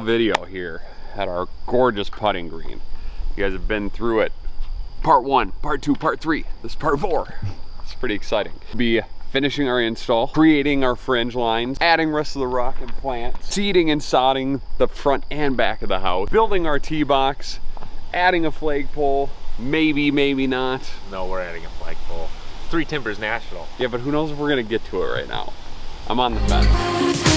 video here at our gorgeous putting green. You guys have been through it. Part 1, part 2, part 3. This is part 4. It's pretty exciting. Be finishing our install, creating our fringe lines, adding rest of the rock and plants, seeding and sodding the front and back of the house, building our tee box, adding a flagpole, maybe, maybe not. No, we're adding a flagpole. 3 Timbers National. Yeah, but who knows if we're gonna get to it right now. I'm on the fence.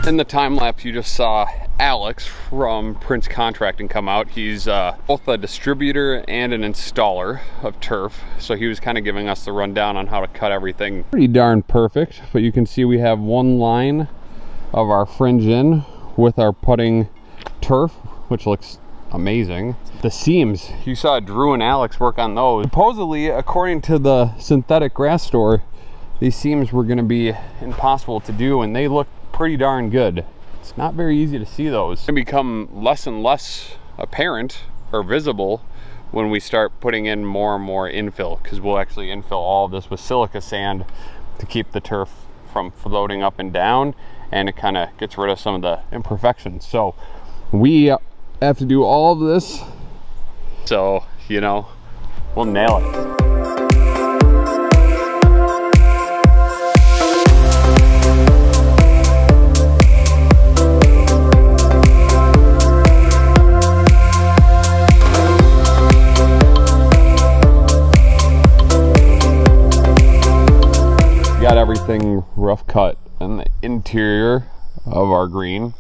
In the time lapse, you just saw Alex from Prince Contracting come out. He's both a distributor and an installer of turf, so he was kind of giving us the rundown on how to cut everything. Pretty darn perfect, but you can see we have one line of our fringe in with our putting turf, which looks amazing. The seams, you saw Drew and Alex work on those. Supposedly, according to the synthetic grass store, these seams were going to be impossible to do, and they look pretty darn good. It's not very easy to see those. It's gonna become less and less apparent or visible when we start putting in more and more infill, because we'll actually infill all of this with silica sand to keep the turf from floating up and down, and it kind of gets rid of some of the imperfections. So we have to do all of this, so you know, we'll nail it. Everything rough cut in the interior of our green,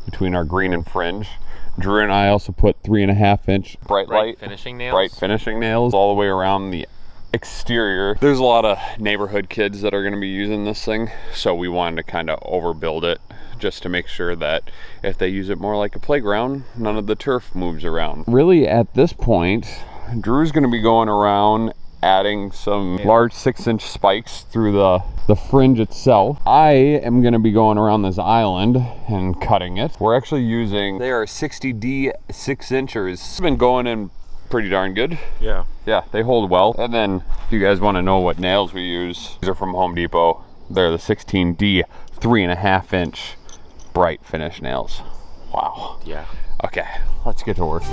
between our green and fringe. Drew and I also put 3.5 inch bright finishing nails all the way around the exterior. There's a lot of neighborhood kids that are going to be using this thing, so we wanted to kind of overbuild it just to make sure that if they use it more like a playground, none of the turf moves around. Really, at this point, Drew's going to be going around adding some large 6-inch spikes through the fringe itself. I am going to be going around this island and cutting it. We're actually using, they are 60D 6-inchers. It's been going in pretty darn good. Yeah, they hold well. And then if you guys want to know what nails we use, these are from Home Depot. They're the 16D 3.5 inch bright finish nails. Wow. Yeah. Okay, let's get to work.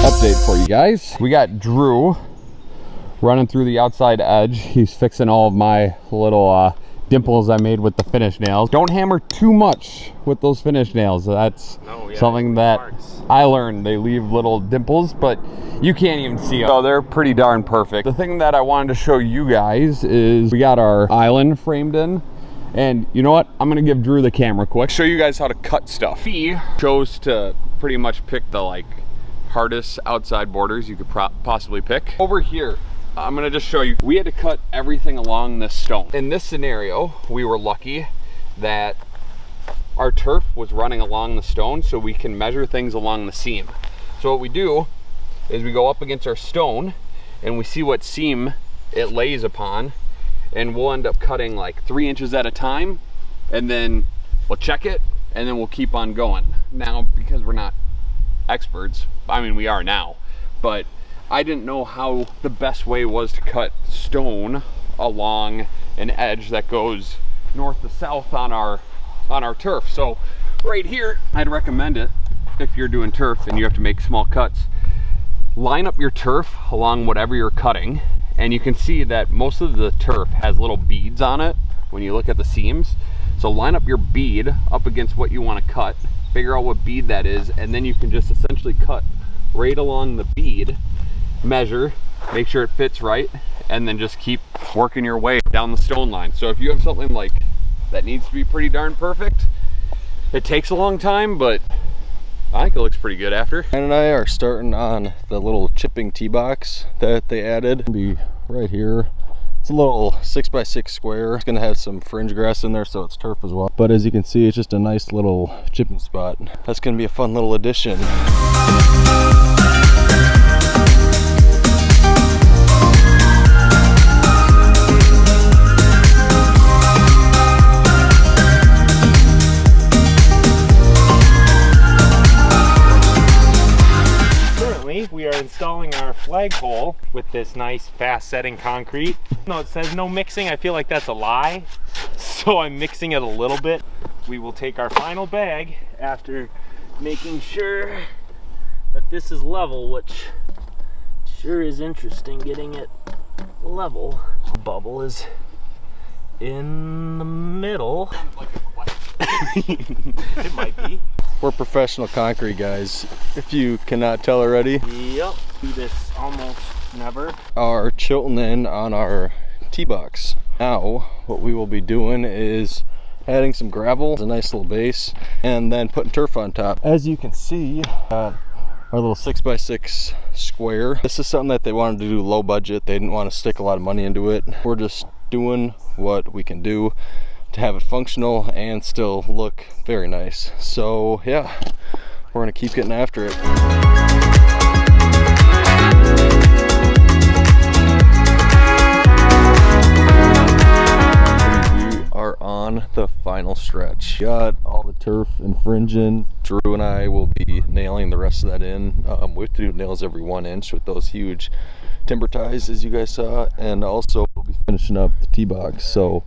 Update for you guys. We got Drew running through the outside edge. He's fixing all of my little dimples I made with the finish nails. Don't hammer too much with those finish nails. That's something that I learned. They leave little dimples, but you can't even see them. So they're pretty darn perfect. The thing that I wanted to show you guys is we got our island framed in. And you know what? I'm gonna give Drew the camera quick. Show you guys how to cut stuff. He chose to pretty much pick the hardest outside borders you could possibly pick. Over here, I'm gonna just show you, we had to cut everything along this stone. In this scenario, we were lucky that our turf was running along the stone, so we can measure things along the seam. So what we do is we go up against our stone and we see what seam it lays upon, and we'll end up cutting 3 inches at a time, and then we'll check it, and then we'll keep on going. Now, because we're not experts, I mean we are now, but I didn't know how the best way was to cut stone along an edge that goes north to south on our turf. So right here, I'd recommend it if you're doing turf and you have to make small cuts. Line up your turf along whatever you're cutting, and you can see that most of the turf has little beads on it when you look at the seams. So line up your bead up against what you want to cut, figure out what bead that is, and then you can just essentially cut right along the bead, measure, make sure it fits right, and then just keep working your way down the stone line. So if you have something that needs to be pretty darn perfect, it takes a long time, but I think it looks pretty good after. Ryan and I are starting on the little chipping tee box that they added. Be right here It's a little 6x6 square. It's gonna have some fringe grass in there, so it's turf as well. But as you can see, it's just a nice little chipping spot. That's gonna be a fun little addition. We are installing our flagpole with this nice fast setting concrete. No, it says no mixing. I feel like that's a lie. So I'm mixing it a little bit. We will take our final bag after making sure that this is level, which sure is interesting, getting it level. The bubble is in the middle. It might be. We're professional concrete guys, if you cannot tell already. Yep, do this almost never. Are chilting in on our T-box. Now, what we will be doing is adding some gravel, a nice little base, and then putting turf on top. As you can see, our little 6x6 square. This is something that they wanted to do low budget. They didn't want to stick a lot of money into it. We're just doing what we can do to have it functional and still look very nice. So yeah, we're gonna keep getting after it. We are on the final stretch. Got all the turf and fringe in. Drew and I will be nailing the rest of that in. We have to do nails every 1 inch with those huge timber ties, as you guys saw, and also we'll be finishing up the T-box. So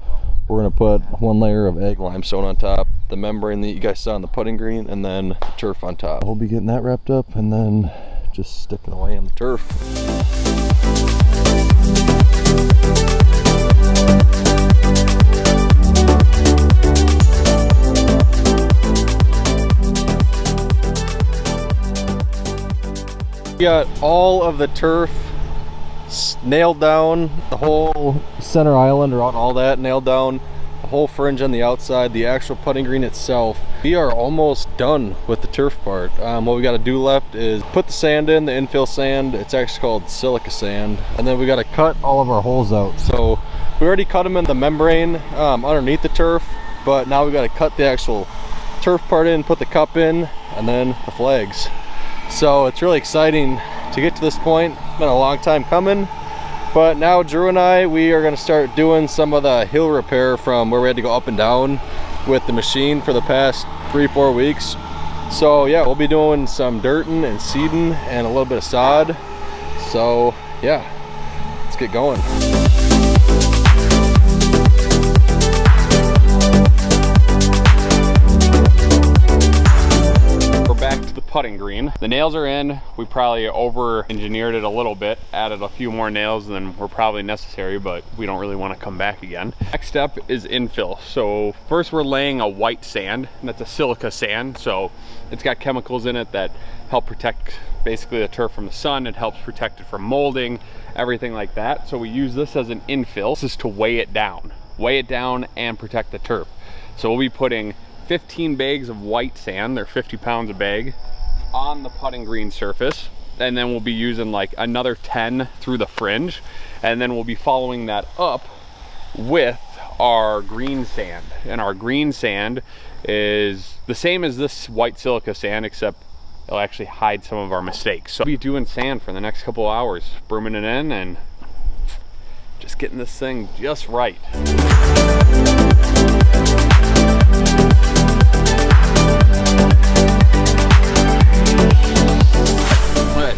we're gonna put 1 layer of egg limestone on top, the membrane that you guys saw in the putting green, and then the turf on top. We'll be getting that wrapped up and then just sticking away in the turf. We got all of the turf nailed down, the whole center island around, all that nailed down, the whole fringe on the outside, the actual putting green itself. We are almost done with the turf part. What we got to do left is put the sand in, the infill sand. It's actually called silica sand, and then we got to cut all of our holes out. So we already cut them in the membrane underneath the turf, but now we got to cut the actual turf part in, put the cup in, and then the flags. So it's really exciting to get to this point. It's been a long time coming, but now Drew and I, we are going to start doing some of the hill repair from where we had to go up and down with the machine for the past 3-4 weeks. So yeah, we'll be doing some dirting and seeding and a little bit of sod. So yeah, let's get going. Back to the putting green. The nails are in. We probably over-engineered it a little bit, added a few more nails than were probably necessary, but we don't really want to come back again. Next step is infill. So first we're laying a white sand, and that's a silica sand. So it's got chemicals in it that help protect basically the turf from the sun. It helps protect it from molding, everything like that. So we use this as an infill. This is to weigh it down and protect the turf. So we'll be putting 15 bags of white sand, they're 50 pounds a bag, on the putting green surface, and then we'll be using like another 10 through the fringe, and then we'll be following that up with our green sand. And our green sand is the same as this white silica sand, except it'll actually hide some of our mistakes. So we'll be doing sand for the next couple of hours, brooming it in and just getting this thing just right.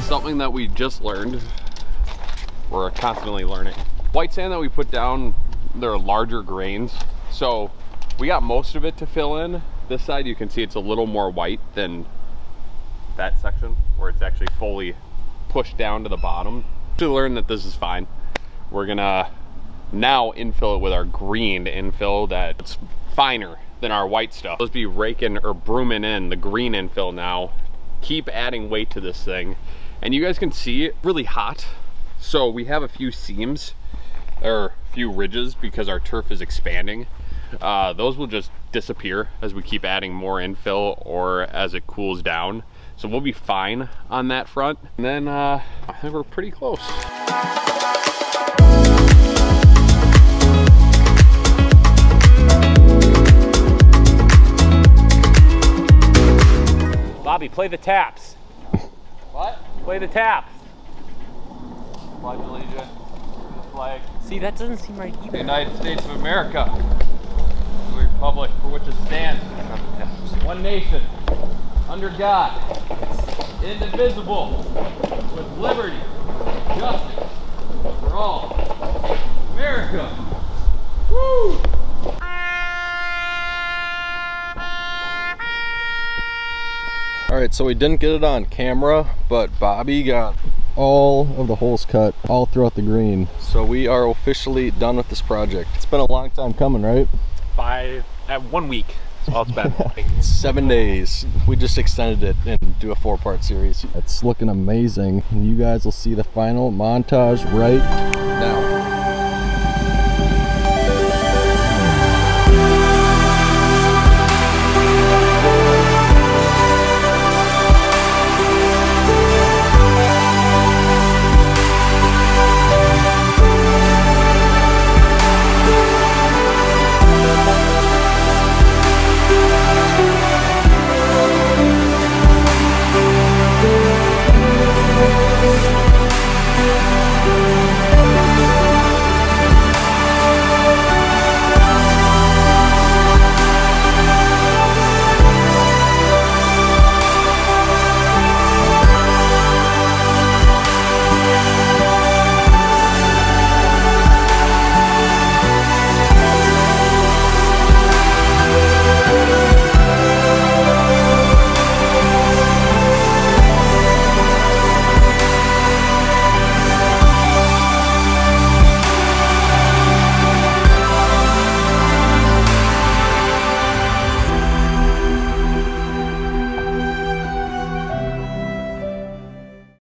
Something that we just learned, we're constantly learning. White sand that we put down, they're larger grains. So we got most of it to fill in. This side you can see it's a little more white than that section where it's actually fully pushed down to the bottom. To learn that this is fine. We're gonna now infill it with our green to infill that's finer than our white stuff. Let's be raking or brooming in the green infill now. Keep adding weight to this thing. And you guys can see it really hot. So we have a few seams or a few ridges because our turf is expanding. Those will just disappear as we keep adding more infill or as it cools down. So we'll be fine on that front. And then I think we're pretty close. Bobby, play the taps. What? Play the taps. Pledge allegiance to the flag. See, that doesn't seem right The either. United States of America. The republic for which it stands. One nation. Under God. Indivisible. With liberty. Justice. For all. America. Woo! All right, so we didn't get it on camera, but Bobby got all of the holes cut all throughout the green. So we are officially done with this project. It's been a long time coming, right? 1 week. That's all it's been. 7 days. We just extended it and do a 4-part series. It's looking amazing. And you guys will see the final montage right